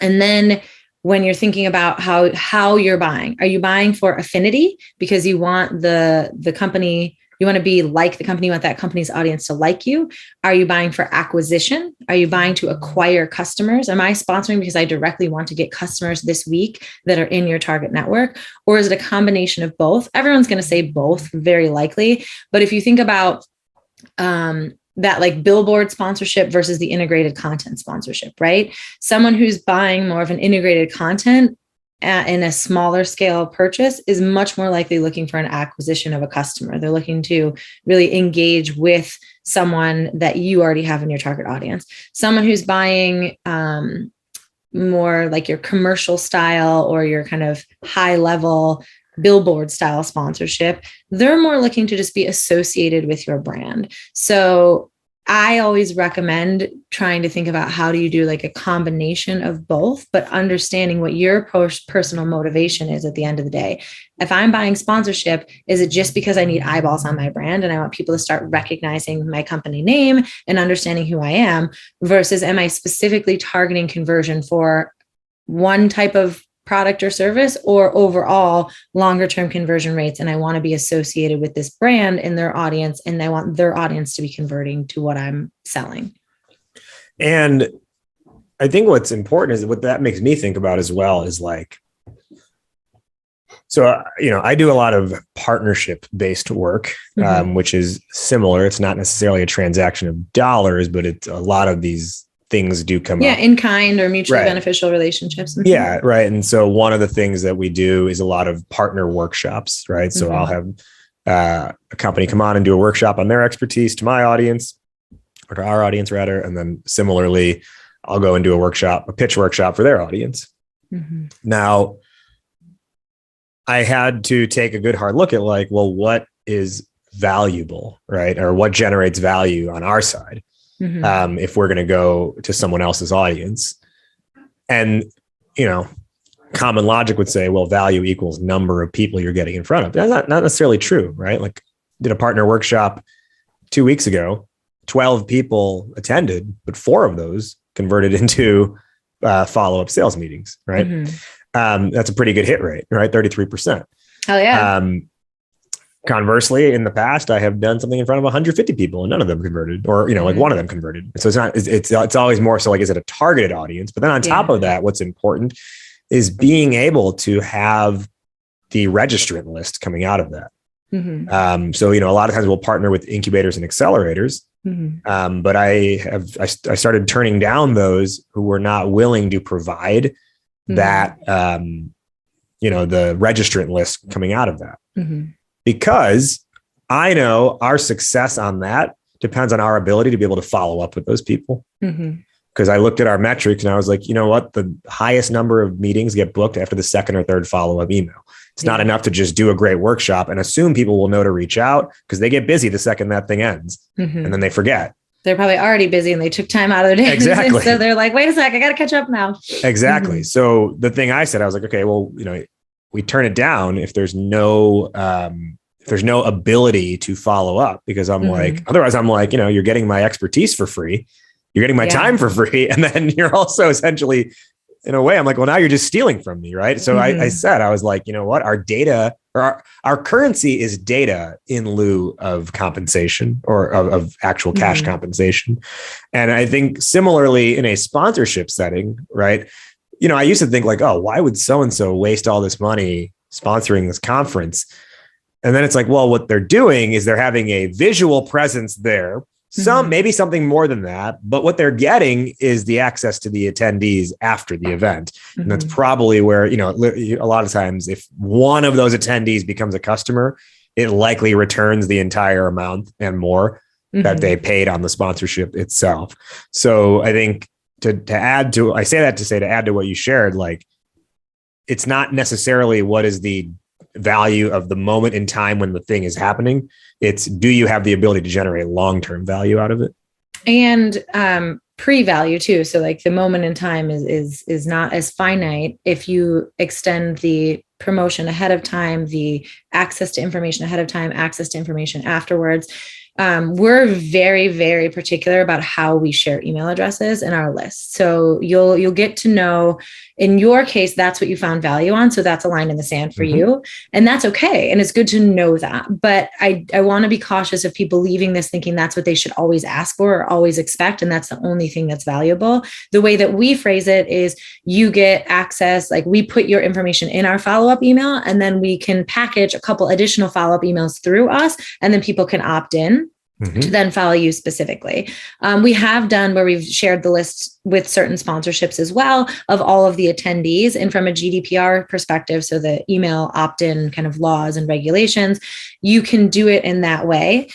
S2: And then when you're thinking about how you're buying, are you buying for affinity because you want the company, you want to be like the company, you want that company's audience to like you? Are you buying for acquisition? Are you buying to acquire customers? Am I sponsoring because I directly want to get customers this week that are in your target network? Or is it a combination of both? Everyone's going to say both, very likely. But if you think about that like billboard sponsorship versus the integrated content sponsorship, right? Someone who's buying more of an integrated content in a smaller scale purchase is much more likely looking for an acquisition of a customer. They're looking to really engage with someone that you already have in your target audience. Someone who's buying more like your commercial style or your kind of high level billboard style sponsorship, they're more looking to just be associated with your brand. So I always recommend trying to think about how do you do like a combination of both, but understanding what your personal motivation is at the end of the day. If I'm buying sponsorship, is it just because I need eyeballs on my brand and I want people to start recognizing my company name and understanding who I am, versus am I specifically targeting conversion for one type of product or service, or overall longer term conversion rates, and I want to be associated with this brand and their audience, and I want their audience to be converting to what I'm selling.
S1: And I think what's important is what that makes me think about as well is like, So, I do a lot of partnership-based work, which is similar. It's not necessarily a transaction of dollars, but it's a lot of these things do come up.
S2: Yeah, in kind or mutually beneficial relationships.
S1: Yeah, right. And so one of the things that we do is a lot of partner workshops, right? So I'll have a company come on and do a workshop on their expertise to my audience, or to our audience rather. And then similarly, I'll go and do a pitch workshop for their audience. Now, I had to take a good hard look at what is valuable, right? Or what generates value on our side if we're going to go to someone else's audience. And, common logic would say, well, value equals number of people you're getting in front of. That's not necessarily true, right? Like, did a partner workshop 2 weeks ago, 12 people attended, but 4 of those converted into follow-up sales meetings, right? That's a pretty good hit rate, right? 33%.
S2: Hell yeah.
S1: Conversely, in the past, I have done something in front of 150 people and none of them converted, or, one of them converted. So it's always more so like, is it a targeted audience? But then on top of that, what's important is being able to have the registrant list coming out of that. So, a lot of times we'll partner with incubators and accelerators. But I started turning down those who were not willing to provide that, the registrant list coming out of that. Because I know our success on that depends on our ability to be able to follow up with those people. Because I looked at our metrics and I was like, you know what? The highest number of meetings get booked after the second or third follow-up email. It's not enough to just do a great workshop and assume people will know to reach out, because they get busy the second that thing ends and then they forget.
S2: They're probably already busy and they took time out of their day.
S1: Exactly.
S2: So they're like, wait a sec, I got to catch up now.
S1: Exactly. So the thing I said, I was like, okay, well, we turn it down if there's no ability to follow up, because otherwise I'm like, you're getting my expertise for free. You're getting my time for free. And then you're also essentially, in a way, I'm like, well, now you're just stealing from me. Right. So I said, I was like, you know what, our data, or our currency is data in lieu of compensation, or of actual cash compensation. And I think similarly in a sponsorship setting, right. I used to think like, oh, why would so-and-so waste all this money sponsoring this conference? And then it's like, well, what they're doing is they're having a visual presence there. Maybe something more than that, but what they're getting is the access to the attendees after the event. And that's probably where, a lot of times if one of those attendees becomes a customer, it likely returns the entire amount and more that they paid on the sponsorship itself. So I think to add to what you shared, like, it's not necessarily what is the value of the moment in time when the thing is happening. It's, do you have the ability to generate long-term value out of it?
S2: And pre-value too. So like the moment in time is not as finite if you extend the promotion ahead of time, the access to information ahead of time, access to information afterwards. We're very, very particular about how we share email addresses in our list. So you'll get to know, in your case, that's what you found value on. So that's a line in the sand for you. And that's okay. And it's good to know that. But I want to be cautious of people leaving this thinking that's what they should always ask for or always expect. And that's the only thing that's valuable. The way that we phrase it is, you get access, like we put your information in our follow-up email, and then we can package a couple additional follow-up emails through us, and then people can opt in to then follow you specifically. We have done where we've shared the list with certain sponsorships as well of all of the attendees. And from a GDPR perspective, so the email opt-in kind of laws and regulations, you can do it in that way.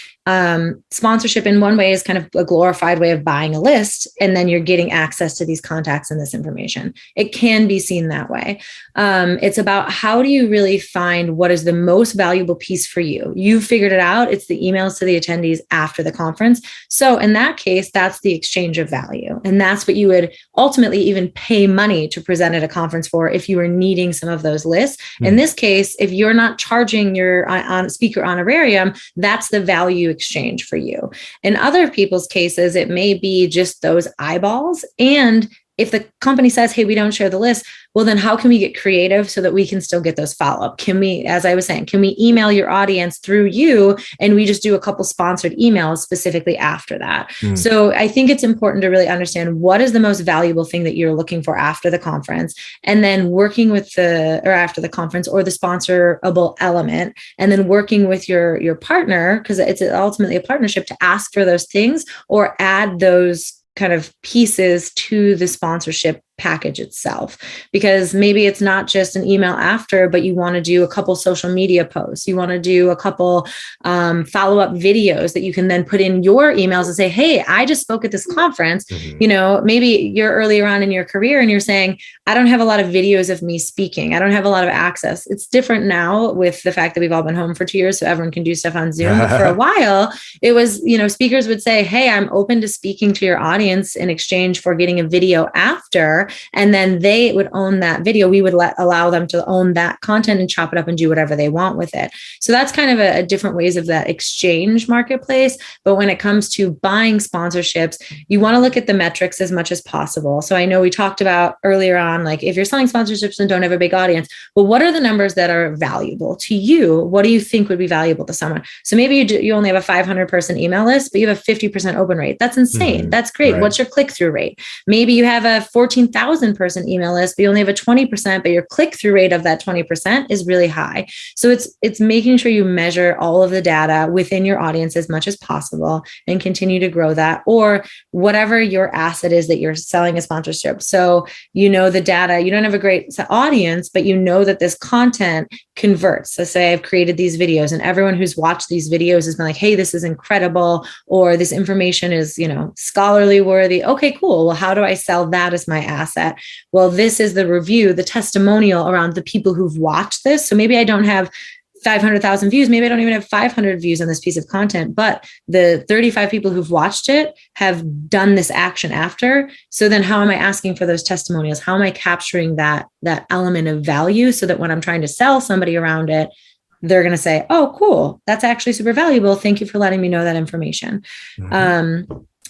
S2: Sponsorship in one way is kind of a glorified way of buying a list, and then you're getting access to these contacts and this information. It can be seen that way. It's about, how do you really find what is the most valuable piece for you? You figured it out. It's the emails to the attendees after the conference. So in that case, that's the exchange of value. And that's what you would ultimately even pay money to present at a conference for, if you were needing some of those lists. In this case, if you're not charging your speaker honorarium, that's the value exchange for you. In other people's cases, it may be just those eyeballs, and if the company says, hey, we don't share the list, well, then how can we get creative so that we can still get those follow-up? Can we, as I was saying, can we email your audience through you and we just do a couple sponsored emails specifically after that? So I think it's important to really understand what is the most valuable thing that you're looking for after the conference, and then working with after the conference or the sponsorable element, and then working with your partner, because it's ultimately a partnership, to ask for those things or add those kind of pieces to the sponsorship package itself, because maybe it's not just an email after, but you want to do a couple social media posts. You want to do a couple follow-up videos that you can then put in your emails and say, hey, I just spoke at this conference. Maybe you're earlier on in your career and you're saying, I don't have a lot of videos of me speaking. I don't have a lot of access. It's different now with the fact that we've all been home for 2 years, so everyone can do stuff on Zoom. But for a while, it was, speakers would say, hey, I'm open to speaking to your audience in exchange for getting a video after. And then they would own that video. We would allow them to own that content and chop it up and do whatever they want with it. So that's kind of a different ways of that exchange marketplace. But when it comes to buying sponsorships, you want to look at the metrics as much as possible. So I know we talked about earlier on, like if you're selling sponsorships and don't have a big audience, well, what are the numbers that are valuable to you? What do you think would be valuable to someone? So maybe you only have a 500 person email list, but you have a 50% open rate. That's insane. That's great. Right. What's your click-through rate? Maybe you have a 14,000 person email list, but you only have a 20%, but your click-through rate of that 20% is really high. So it's making sure you measure all of the data within your audience as much as possible and continue to grow that, or whatever your asset is that you're selling a sponsorship. So the data, you don't have a great audience, but that this content converts. So say I've created these videos and everyone who's watched these videos has been like, hey, this is incredible, or this information is, scholarly worthy. Okay, cool. Well, how do I sell that as my asset? Well, this is the review, the testimonial around the people who've watched this. So maybe I don't have 500,000 views. Maybe I don't even have 500 views on this piece of content, but the 35 people who've watched it have done this action after. So then how am I asking for those testimonials? How am I capturing that element of value so that when I'm trying to sell somebody around it, they're going to say, oh, cool. That's actually super valuable. Thank you for letting me know that information.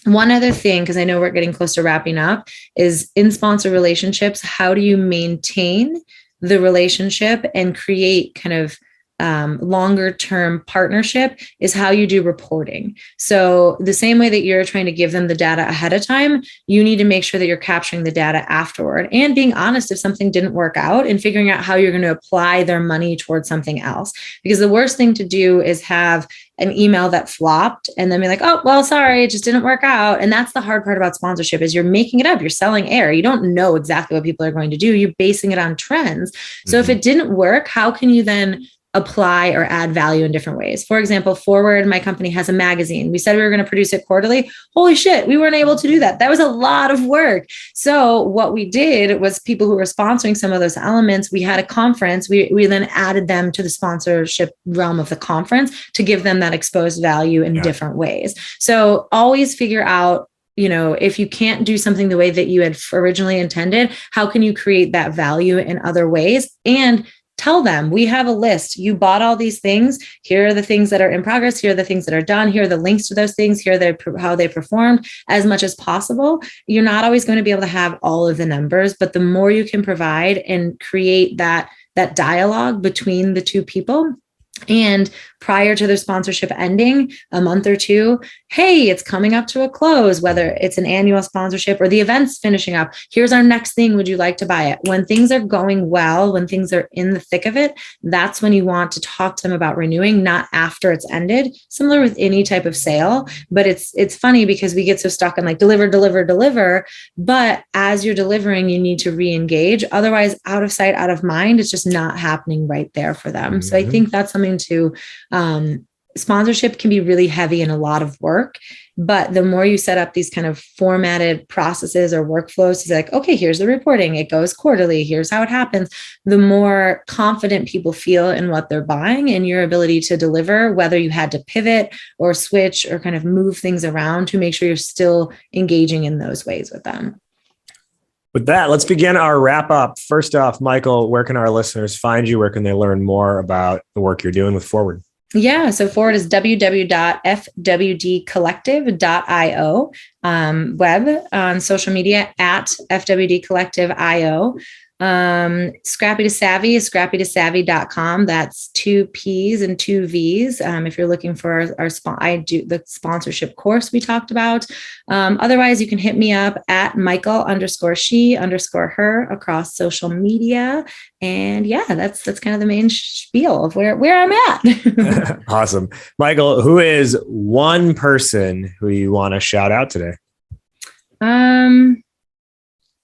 S2: One other thing, because I know we're getting close to wrapping up, is in sponsor relationships, how do you maintain the relationship and create kind of longer term partnership is how you do reporting. So the same way that you're trying to give them the data ahead of time, you need to make sure that you're capturing the data afterward and being honest if something didn't work out and figuring out how you're going to apply their money towards something else. Because the worst thing to do is have an email that flopped and then be like, oh, well, sorry, it just didn't work out. And that's the hard part about sponsorship is you're making it up. You're selling air. You don't know exactly what people are going to do. You're basing it on trends. So if it didn't work, how can you then apply or add value in different ways? For example, Forward, my company, has a magazine. We said we were going to produce it quarterly. Holy shit, we weren't able to do that. That was a lot of work. So what we did was people who were sponsoring some of those elements, we had a conference. We then added them to the sponsorship realm of the conference to give them that exposed value in different ways. So always figure out, if you can't do something the way that you had originally intended, how can you create that value in other ways? And tell them, we have a list. You bought all these things. Here are the things that are in progress. Here are the things that are done. Here are the links to those things. Here are how they performed as much as possible. You're not always going to be able to have all of the numbers, but the more you can provide and create that dialogue between the two people. And prior to their sponsorship ending, a month or two, hey, it's coming up to a close, whether it's an annual sponsorship or the event's finishing up. Here's our next thing. Would you like to buy it? When things are going well, when things are in the thick of it, that's when you want to talk to them about renewing, not after it's ended. Similar with any type of sale. But it's funny because we get so stuck on like deliver. But as you're delivering, you need to re-engage. Otherwise, out of sight, out of mind, it's just not happening right there for them. So I think that's something to sponsorship can be really heavy and a lot of work, but the more you set up these kind of formatted processes or workflows, it's like, okay, here's the reporting. It goes quarterly. Here's how it happens. The more confident people feel in what they're buying and your ability to deliver, whether you had to pivot or switch or kind of move things around to make sure you're still engaging in those ways with them.
S1: With that, let's begin our wrap up. First off, Michael, where can our listeners find you? Where can they learn more about the work you're doing with Forward?
S2: Yeah, so Forward is www.fwdcollective.io, web on social media at FWD Collective IO. Scrappy to Savvy is scrappytosavvy.com. That's 2 P's and 2 V's. If you're looking for I do the sponsorship course we talked about. Otherwise, you can hit me up at Michael_she_her across social media. And yeah, that's kind of the main spiel of where I'm at.
S1: Awesome. Michael, who is one person who you want to shout out today?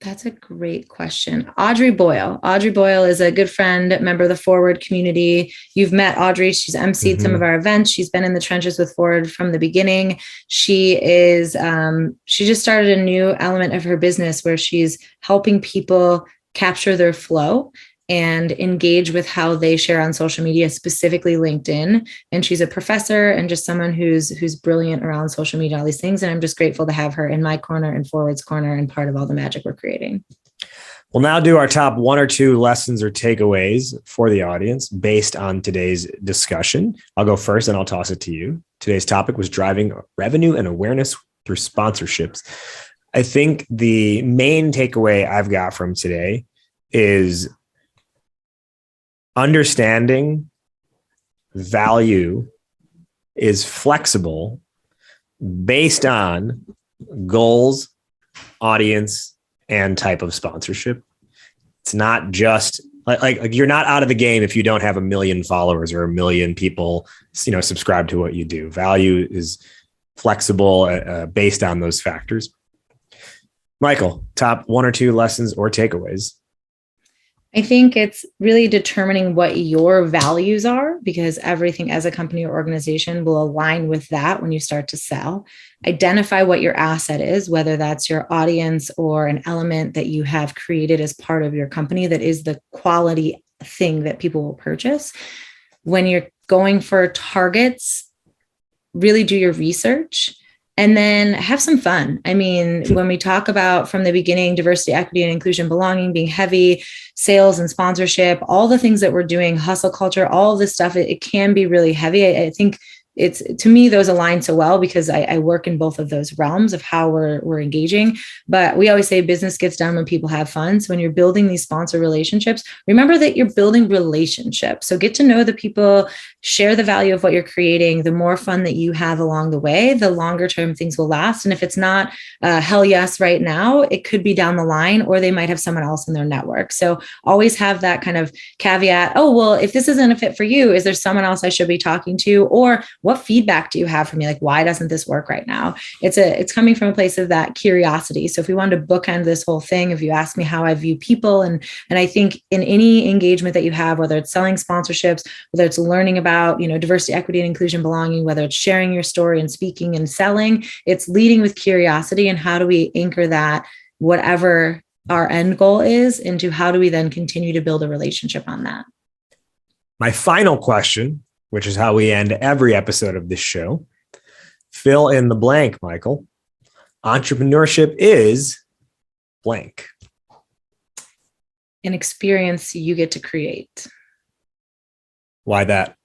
S2: That's a great question. Audrey Boyle. Audrey Boyle is a good friend, member of the Forward community. You've met Audrey. She's emceed some of our events. She's been in the trenches with Forward from the beginning. She just started a new element of her business where she's helping people capture their flow and engage with how they share on social media, specifically LinkedIn. And she's a professor and just someone who's brilliant around social media, all these things. And I'm just grateful to have her in my corner and Forward's corner and part of all the magic we're creating.
S1: We'll now do our top 1 or 2 lessons or takeaways for the audience based on today's discussion. I'll go first and I'll toss it to you. Today's topic was driving revenue and awareness through sponsorships. I think the main takeaway I've got from today is understanding value is flexible based on goals, audience, and type of sponsorship. It's not just like you're not out of the game if you don't have 1 million followers or 1 million people, subscribe to what you do. Value is flexible based on those factors. Michael, top 1 or 2 lessons or takeaways.
S2: I think it's really determining what your values are, because everything as a company or organization will align with that when you start to sell. Identify what your asset is, whether that's your audience or an element that you have created as part of your company that is the quality thing that people will purchase. When you're going for targets, really do your research. And then have some fun. I mean, when we talk about from the beginning, diversity, equity, and inclusion, belonging, being heavy, sales and sponsorship, all the things that we're doing, hustle culture, all of this stuff, it can be really heavy. I think to me, those align so well because I work in both of those realms of how we're engaging. But we always say business gets done when people have fun. So when you're building these sponsor relationships, remember that you're building relationships. So get to know the people, share the value of what you're creating. The more fun that you have along the way, the longer term things will last. And if it's not hell yes right now, it could be down the line, or they might have someone else in their network. So always have that kind of caveat. Oh, well, if this isn't a fit for you, is there someone else I should be talking to? Or what feedback do you have for me? Like, why doesn't this work right now? It's coming from a place of that curiosity. So if we wanted to bookend this whole thing, if you ask me how I view people, and I think in any engagement that you have, whether it's selling sponsorships, whether it's learning about, diversity, equity, and inclusion, belonging, whether it's sharing your story and speaking and selling, it's leading with curiosity. And how do we anchor that, whatever our end goal is, into how do we then continue to build a relationship on that?
S1: My final question, which is how we end every episode of this show. Fill in the blank, Michael. Entrepreneurship is blank.
S2: An experience you get to create.
S1: Why that?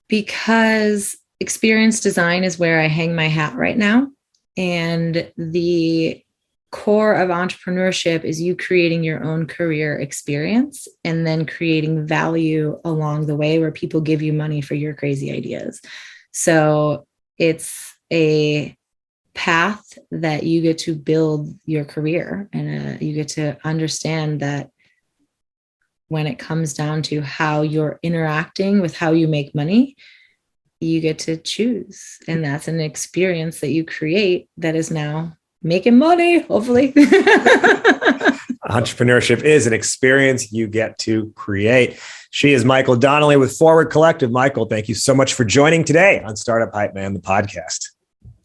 S2: Because experience design is where I hang my hat right now. And the core of entrepreneurship is you creating your own career experience and then creating value along the way where people give you money for your crazy ideas. So it's a path that you get to build your career, and you get to understand that when it comes down to how you're interacting with how you make money, you get to choose. And that's an experience that you create that is now making money, hopefully.
S1: Entrepreneurship is an experience you get to create. She is Michael Donnelly with Forward Collective. Michael, thank you so much for joining today on Startup Hype Man, the podcast.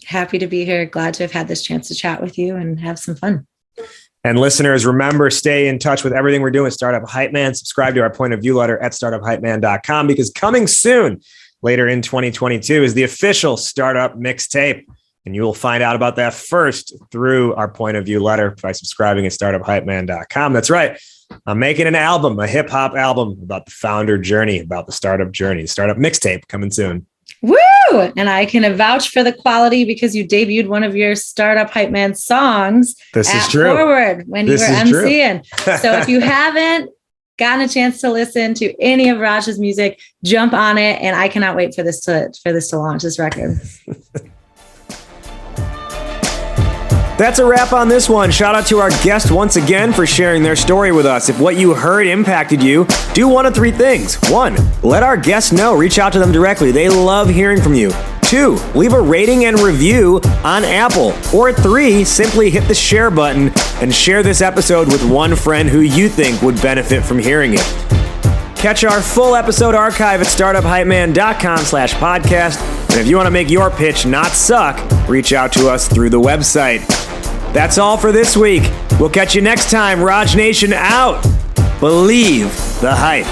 S2: Happy to be here. Glad to have had this chance to chat with you and have some fun.
S1: And listeners, remember, stay in touch with everything we're doing with Startup Hype Man. Subscribe to our point of view letter at startuphypeman.com, because coming soon, later in 2022, is the official Startup Mixtape. And you will find out about that first through our point of view letter by subscribing at startuphypeman.com. That's right. I'm making an album, a hip hop album about the founder journey, about the startup journey, startup mixtape coming soon.
S2: Woo! And I can vouch for the quality because you debuted one of your Startup Hype Man songs
S1: This is true.
S2: Forward when you were emceeing. So if you haven't gotten a chance to listen to any of Raj's music, jump on it. And I cannot wait for this to launch, this record.
S1: That's a wrap on this one. Shout out to our guest once again for sharing their story with us. If what you heard impacted you, do one of three things. 1, let our guests know. Reach out to them directly. They love hearing from you. 2, leave a rating and review on Apple. Or 3, simply hit the share button and share this episode with one friend who you think would benefit from hearing it. Catch our full episode archive at startuphypeman.com/podcast. And if you want to make your pitch not suck, reach out to us through the website. That's all for this week. We'll catch you next time. Raj Nation out. Believe the hype.